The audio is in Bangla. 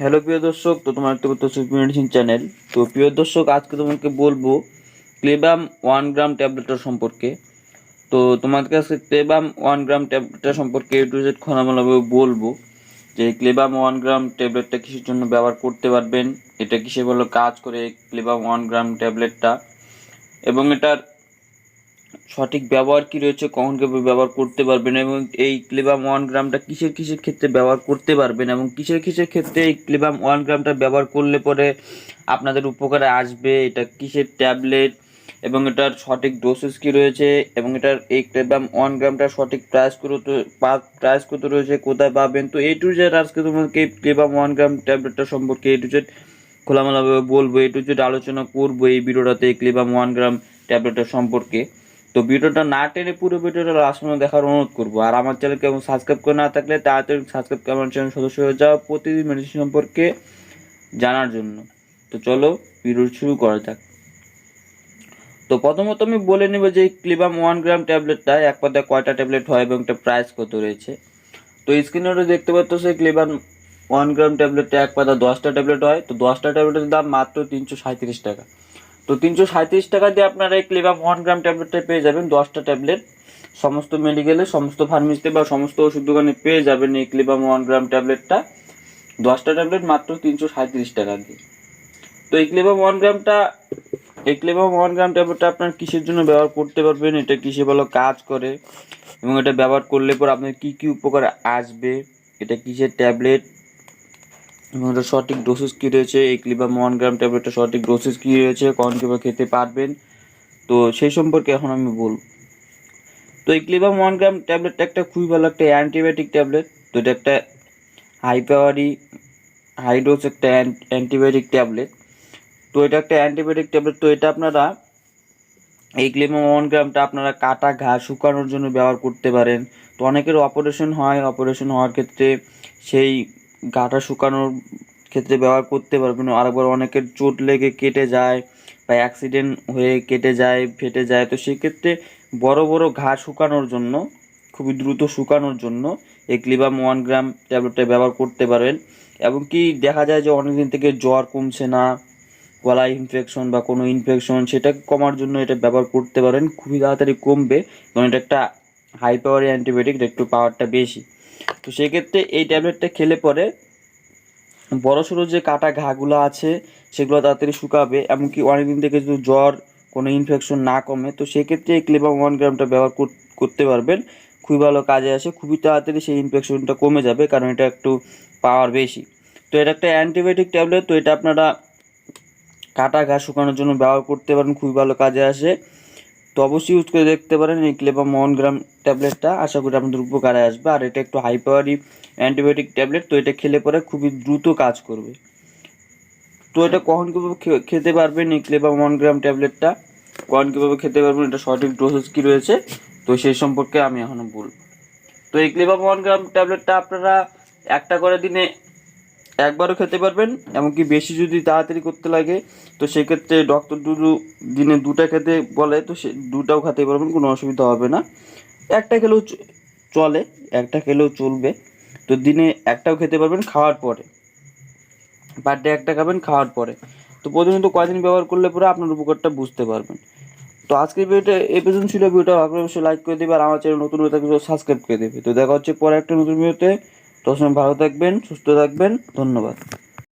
হ্যালো প্রিয় দর্শক, তো তোমার একটা দর্শক মেডিসিন চ্যানেল। তো প্রিয় দর্শক, আজকে তোমাকে বলবো ক্লেবাম 1 গ্রাম ট্যাবলেটটা সম্পর্কে। তো তোমাদের কাছে ক্লেবাম 1 গ্রাম ট্যাবলেটটা সম্পর্কে একটু খোলামেলাভাবে বলবো যে ক্লেবাম 1 গ্রাম ট্যাবলেটটা কিসের জন্য ব্যবহার করতে পারবেন, এটা কিসে ভালো কাজ করে ক্লেবাম 1 গ্রাম ট্যাবলেটটা, এবং এটার সঠিক ব্যবহার কি রয়েছে, কখন কিভাবে ব্যবহার করতে পারবেন, এবং এই ক্লেবাম 1 গ্রামটা কিসের কিসের ক্ষেত্রে ব্যবহার করতে পারবেন, এবং কিসের কিসের ক্ষেত্রে এই ক্লেবাম 1 গ্রামটা ব্যবহার করলে পরে আপনাদের উপকারে আসবে, এটা কিসের ট্যাবলেট, এবং এটার সঠিক ডোসেজ কি রয়েছে, এবং এটার এই ক্লেবাম 1 গ্রামটার সঠিক প্রাইস কত রয়েছে, কোথায় পাবেন। তো এ টু জেড আজকে তোমাকে ক্লেবাম 1 গ্রাম ট্যাবলেটটা সম্পর্কে এ টু জেড খোলামেলাভাবে বলবো, এ টু জেড আলোচনা করবো এই ভিডিওটাতে ক্লেবাম 1 গ্রাম ট্যাবলেটটা সম্পর্কে। তো ভিডিওটা না টেনে পুরো ভিডিওটা লাস্ট পর্যন্ত দেখার অনুরোধ করবো। আর আমার চ্যানেলকে এবং সাবস্ক্রাইব করে না থাকলে তাড়াতাড়ি সাবস্ক্রাইব করে আমার চ্যানেল সদস্য হয়ে যাও প্রতিদিন মেডিসিন সম্পর্কে জানার জন্য। তো চলো ভিডিও শুরু করা যাক। তো প্রথমত আমি বলে নেব যে ক্লেবাম 1 গ্রাম ট্যাবলেটটা এক কথায় কয়টা ট্যাবলেট হয় এবং একটা প্রাইস কত রয়েছে। তো স্ক্রিনে দেখতে পাচ্ছ সেই ক্লেবাম 1 গ্রাম ট্যাবলেটটা এক পাতা 10টা ট্যাবলেট হয়। তো 10টা ট্যাবলেটের দাম মাত্র 337 টাকা। তো 337 টাকা দিয়ে আপনারা এই ক্লেবাম 1 গ্রাম ট্যাবলেটটা পেয়ে যাবেন। 10টা ট্যাবলেট সমস্ত মেডিকেলে, সমস্ত ফার্মেসিতে বা সমস্ত ওষুধ দোকানে পেয়ে যাবেন এই ক্লেবাম 1 গ্রাম ট্যাবলেটটা। 10টা ট্যাবলেট মাত্র 337 টাকা দিয়ে। তো এই ক্লেবাম 1 গ্রাম ট্যাবলেটটা আপনার কিসের জন্য ব্যবহার করতে পারবেন, এটা কিসে ভালো কাজ করে, এবং এটা ব্যবহার করলে পর আপনার কি কি উপকার আসবে, এটা কিসের ট্যাবলেট, এবং এটা সঠিক ডোসেজ কী রয়েছে, এই ক্লেবাম 1 গ্রাম ট্যাবলেটটা সঠিক ডোসেজ কী রয়েছে, কখন কীভাবে খেতে পারবেন, তো সেই সম্পর্কে এখন আমি বলব। তো এই ক্লেবাম 1 গ্রাম ট্যাবলেটটা একটা খুবই ভালো একটা অ্যান্টিবায়োটিক ট্যাবলেট। তো এটা একটা হাই ডোজ একটা অ্যান্টিবায়োটিক ট্যাবলেট। তো এটা একটা অ্যান্টিবায়োটিক ট্যাবলেট। তো এটা আপনারা এই ক্লেবাম 1 গ্রামটা আপনারা কাটা ঘা শুকানোর জন্য ব্যবহার করতে পারেন। তো অনেকের অপারেশন হওয়ার ক্ষেত্রে সেই ঘাটা শুকানোর ক্ষেত্রে ব্যবহার করতে পারবেন। আরেকবার অনেকের চোট লেগে কেটে যায় বা অ্যাক্সিডেন্ট হয়ে কেটে যায়, ফেটে যায়, তো সেক্ষেত্রে বড় বড় ঘা শুকানোর জন্য, খুবই দ্রুত শুকানোর জন্য এই ক্লেবাম 1 গ্রাম ট্যাবলেটটা ব্যবহার করতে পারেন। এবং কি দেখা যায় যে অনেকদিন থেকে জ্বর কমছে না, গলায় ইনফেকশন বা কোনো ইনফেকশন, সেটা কমার জন্য এটা ব্যবহার করতে পারেন, খুবই তাড়াতাড়ি কমবে, কারণ এটা একটা হাই পাওয়ার অ্যান্টিবায়োটিক, একটু পাওয়ারটা বেশি। তো সেক্ষেত্রে এই ট্যাবলেটটা খেলে পরে বড়সড় যে কাটা ঘাগুলো আছে সেগুলো তাড়াতাড়ি শুকাবে। এমনকি অনেকদিন থেকে যদি জ্বর, কোনো ইনফেকশন না কমে, তো সেক্ষেত্রে এই ক্লেবাম 1 গ্রামটা ব্যবহার করতে পারবেন, খুবই ভালো কাজে আসে, খুবই তাড়াতাড়ি সেই ইনফেকশনটা কমে যাবে, কারণ এটা একটু পাওয়ার বেশি। তো এটা একটা অ্যান্টিবায়োটিক ট্যাবলেট। তো এটা আপনারা কাটা ঘা শুকানোর জন্য ব্যবহার করতে পারেন, খুবই ভালো কাজে আসে। তো অবশ্যই ইউজ করে দেখতে পারেন এই ক্লেবাম 1 গ্রাম ট্যাবলেটটা, আশা করি আপনাদের উপকারে আসবে। আর এটা একটু হাই পাওয়ারি অ্যান্টিবায়োটিক ট্যাবলেট। তো এটা খেলে পরে খুবই দ্রুত কাজ করবে। তো এটা কখন কীভাবে খেতে পারবেন এই ক্লেবাম 1 গ্রাম ট্যাবলেটটা, কখন কীভাবে খেতে পারবেন, এটা সঠিক ডোসেজ কী রয়েছে, তো সেই সম্পর্কে আমি এখনও বলব। তো এই ক্লেবাম 1 গ্রাম ট্যাবলেটটা আপনারা একটা করে দিনে একবারও খেতে পারবেন। এমনকি বেশি যদি তাড়াতাড়ি করতে লাগে, তো সেক্ষেত্রে ডক্টর দিনে 2টা খেতে বলে, তো সে 2টাও খেতে পারবেন, কোনো অসুবিধা হবে না। একটা খেলেও চলে, একটা খেলেও চলবে। তো দিনে একটাও খেতে পারবেন খাওয়ার পরে, পার ডে একটা খাবেন খাওয়ার পরে। তো প্রতিনিয়ত কয়দিন ব্যবহার করলে পরে আপনার উপকারটা বুঝতে পারবেন। তো আজকের ভিডিওটা এই পর্যন্ত ছিল। ভিডিওটা আপনার অবশ্যই লাইক করে দেবে, আর আমার চ্যানেল নতুন হয়ে থাকলে সাবস্ক্রাইব করে দেবে। তো দেখা হচ্ছে পরে একটা নতুন ভিডিওতে। তখন ভালো থাকবেন, সুস্থ থাকবেন, ধন্যবাদ।